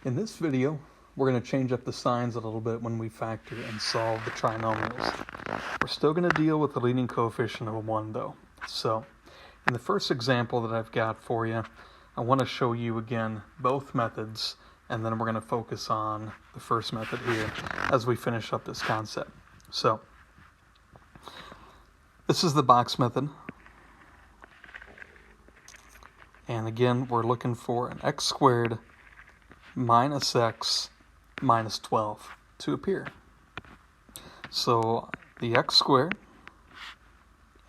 In this video, we're going to change up the signs a little bit when we factor and solve the trinomials. We're still going to deal with the leading coefficient of 1 though. So, in the first example that I've got for you, I want to show you again both methods, and then we're going to focus on the first method here as we finish up this concept. So, this is the box method. And again, we're looking for an x squared minus x minus 12 to appear. So the x squared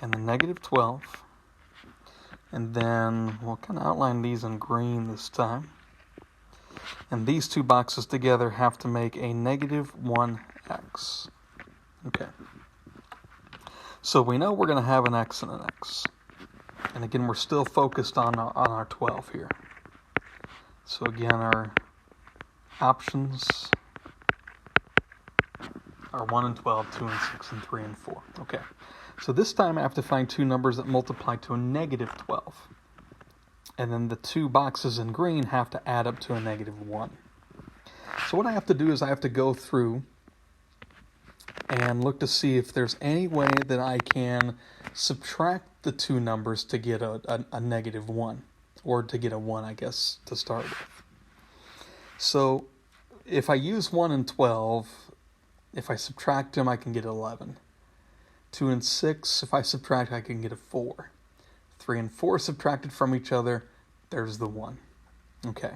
and the negative 12, and then we'll kind of outline these in green this time. And these two boxes together have to make a negative 1x. Okay. So we know we're going to have an x and an x. And again, we're still focused on our 12 here. So again, our options are 1 and 12, 2 and 6, and 3 and 4. Okay, so this time I have to find two numbers that multiply to a negative 12. And then the two boxes in green have to add up to a negative 1. So what I have to do is I have to go through and look to see if there's any way that I can subtract the two numbers to get a negative 1, or to get a 1, I guess, to start with. So if I use 1 and 12, if I subtract them, I can get 11. 2 and 6, if I subtract, I can get a 4. 3 and 4 subtracted from each other, there's the 1. Okay,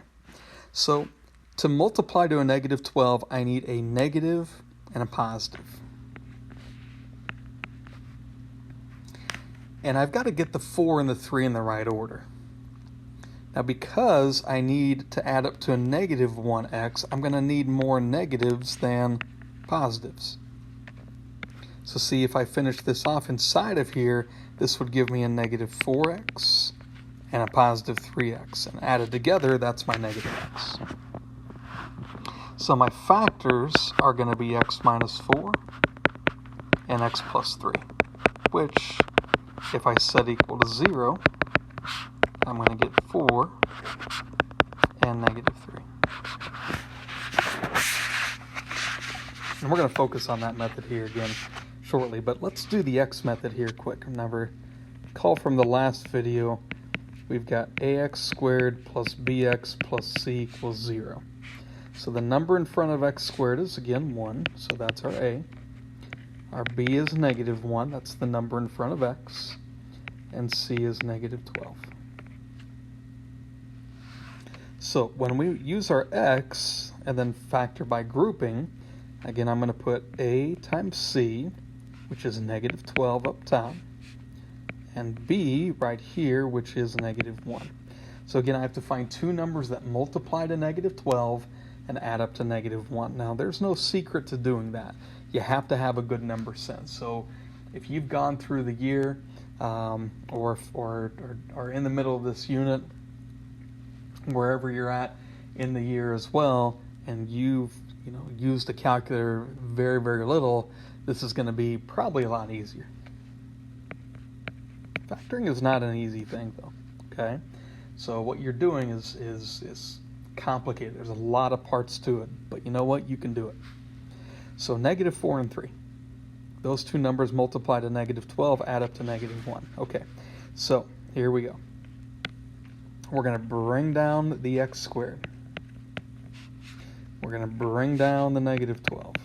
so to multiply to a negative 12, I need a negative and a positive. And I've got to get the 4 and the 3 in the right order. Now, because I need to add up to a negative 1x, I'm going to need more negatives than positives. So see, if I finish this off inside of here, this would give me a negative 4x and a positive 3x. And added together, that's my negative x. So my factors are going to be x minus 4 and x plus 3, which, if I set equal to 0, I'm going to get 4 and negative 3. And we're going to focus on that method here again shortly, but let's do the x method here quick. Remember, recall from the last video, we've got ax squared plus bx plus c equals 0. So the number in front of x squared is, again, 1, so that's our a. Our b is negative 1, that's the number in front of x. And c is negative 12. So when we use our x and then factor by grouping, again, I'm going to put a times c, which is negative 12 up top, and b right here, which is negative 1. So again, I have to find two numbers that multiply to negative 12 and add up to negative 1. Now, there's no secret to doing that. You have to have a good number sense. So if you've gone through the year or in the middle of this unit, wherever you're at in the year as well, and you've used a calculator very, very little, this is going to be probably a lot easier. Factoring is not an easy thing, though. Okay, so what you're doing is complicated. There's a lot of parts to it, but you know what? You can do it. So negative 4 and 3. Those two numbers multiply to negative 12, add up to negative 1. Okay, so here we go. We're going to bring down the x squared. We're going to bring down the negative 12.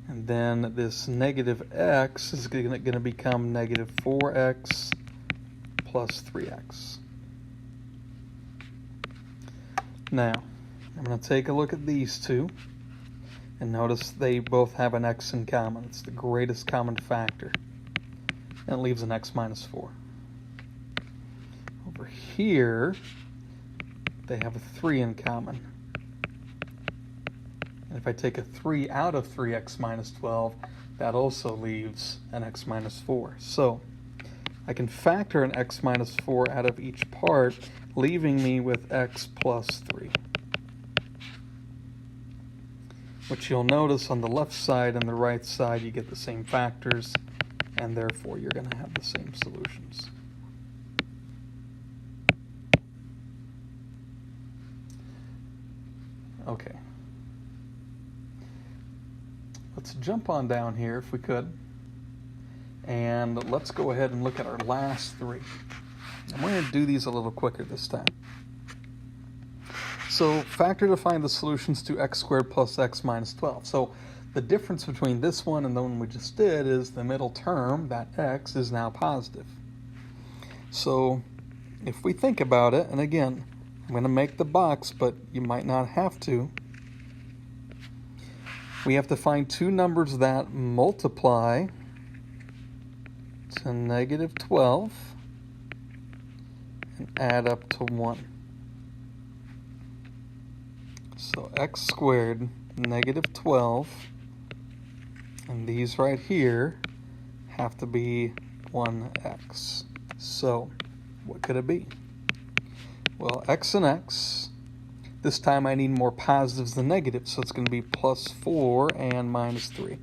And then this negative x is going to become negative 4x plus 3x. Now, I'm going to take a look at these two. And notice they both have an x in common. It's the greatest common factor. And it leaves an x minus 4. Over here, they have a 3 in common. And if I take a 3 out of 3x minus 12, that also leaves an x minus 4. So I can factor an x minus 4 out of each part, leaving me with x plus 3. Which you'll notice on the left side and the right side, you get the same factors, and therefore you're going to have the same solutions. jump on down here if we could. And let's go ahead and look at our last three. I'm going to do these a little quicker this time. So factor to find the solutions to x squared plus x minus 12. So the difference between this one and the one we just did is the middle term, that x, is now positive. So if we think about it, and again, I'm going to make the box, but you might not have to. We have to find two numbers that multiply to negative 12 and add up to 1. So x squared, negative 12, and these right here have to be 1x. So what could it be? Well, x and x. This time I need more positives than negatives, so it's going to be plus 4 and minus 3.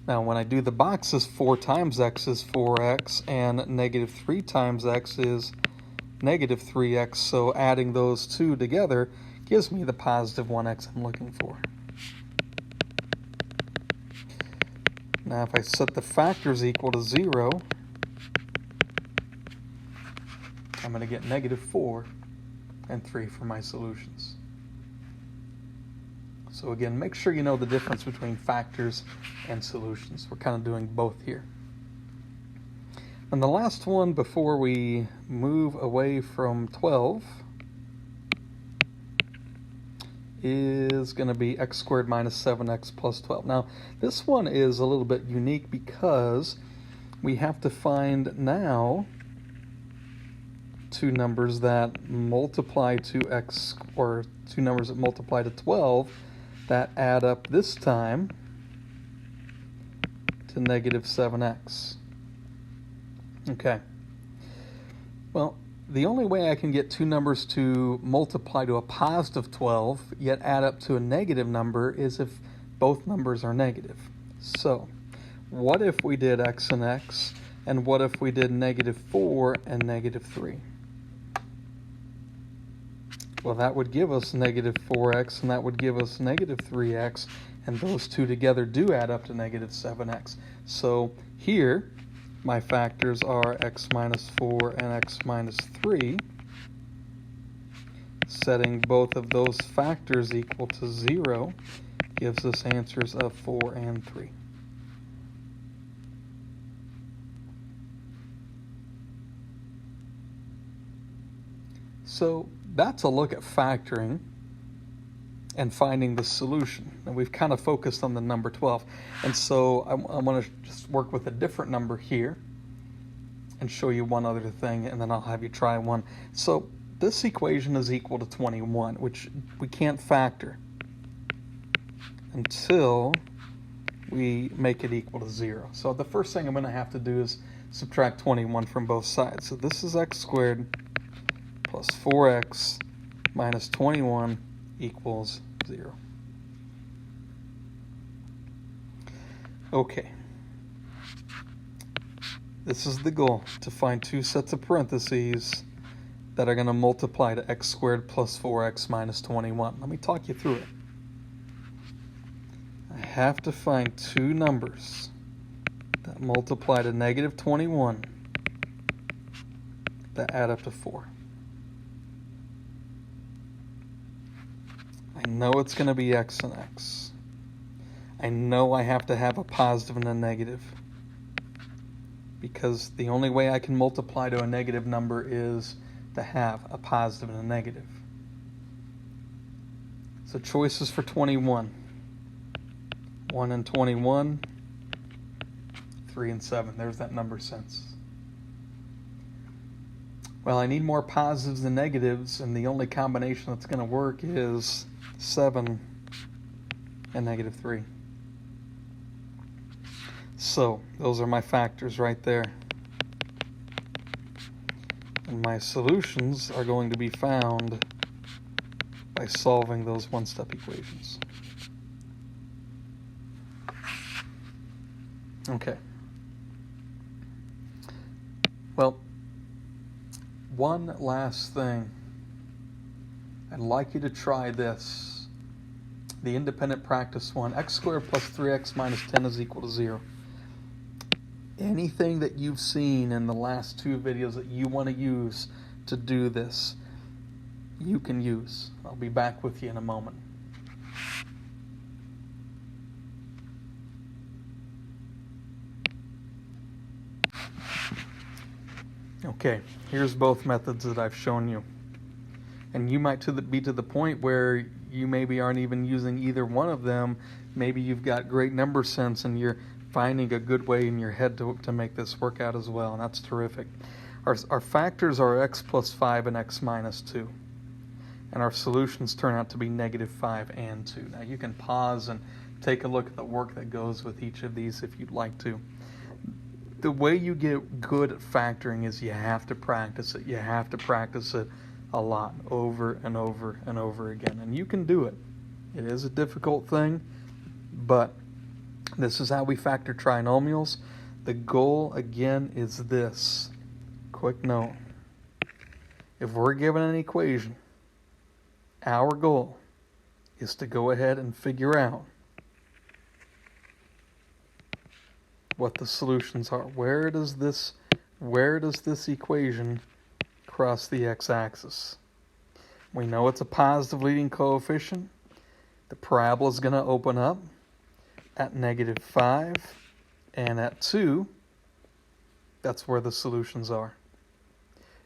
Now when I do the boxes, 4 times x is 4x, and negative 3 times x is negative 3x, so adding those two together gives me the positive 1x I'm looking for. Now if I set the factors equal to 0, I'm going to get negative 4 and 3 for my solutions. So again, make sure you know the difference between factors and solutions. We're kind of doing both here. And the last one before we move away from 12 is going to be x squared minus 7x plus 12. Now, this one is a little bit unique because we have to find now two numbers that multiply to x, or two numbers that multiply to 12 that add up this time to negative 7x. Okay. Well, the only way I can get two numbers to multiply to a positive 12 yet add up to a negative number is if both numbers are negative. So, what if we did x and x, and what if we did negative 4 and negative 3? Well, that would give us negative 4x, and that would give us negative 3x, and those two together do add up to negative 7x. So here, my factors are x minus 4 and x minus 3. Setting both of those factors equal to 0 gives us answers of 4 and 3. So that's a look at factoring and finding the solution. And we've kind of focused on the number 12. And so I want to just work with a different number here and show you one other thing, and then I'll have you try one. So this equation is equal to 21, which we can't factor until we make it equal to 0. So the first thing I'm going to have to do is subtract 21 from both sides. So this is x squared plus 4x minus 21 equals 0. Okay. This is the goal, to find two sets of parentheses that are going to multiply to x squared plus 4x minus 21. Let me talk you through it. I have to find two numbers that multiply to negative 21 that add up to 4. I know it's going to be x and x. I know I have to have a positive and a negative, because the only way I can multiply to a negative number is to have a positive and a negative. So choices for 21. 1 and 21. 3 and 7. There's that number sense. Well, I need more positives than negatives, and the only combination that's going to work is 7 and negative 3. So, those are my factors right there. And my solutions are going to be found by solving those one-step equations. Okay. Well, one last thing I'd like you to try this. The independent practice one. X squared plus 3x minus 10 is equal to 0. Anything that you've seen in the last 2 videos that you want to use to do this, you can use. I'll be back with you in a moment. Okay, here's both methods that I've shown you. And you might be to the point where you maybe aren't even using either one of them. Maybe you've got great number sense and you're finding a good way in your head to make this work out as well, and that's terrific. Our factors are x plus 5 and x minus 2. And our solutions turn out to be negative 5 and 2. Now you can pause and take a look at the work that goes with each of these if you'd like to. The way you get good at factoring is you have to practice it. You have to practice it a lot, over and over and over again. And you can do it. It is a difficult thing, but this is how we factor trinomials. The goal, again, is this. Quick note. If we're given an equation, our goal is to go ahead and figure out what the solutions are. Where does this equation cross the x-axis? We know it's a positive leading coefficient. The parabola is going to open up at negative 5, and at 2, that's where the solutions are.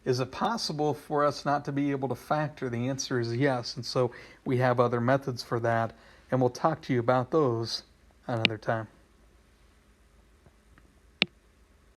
Is it possible for us not to be able to factor? The answer is yes, and so we have other methods for that, and we'll talk to you about those another time.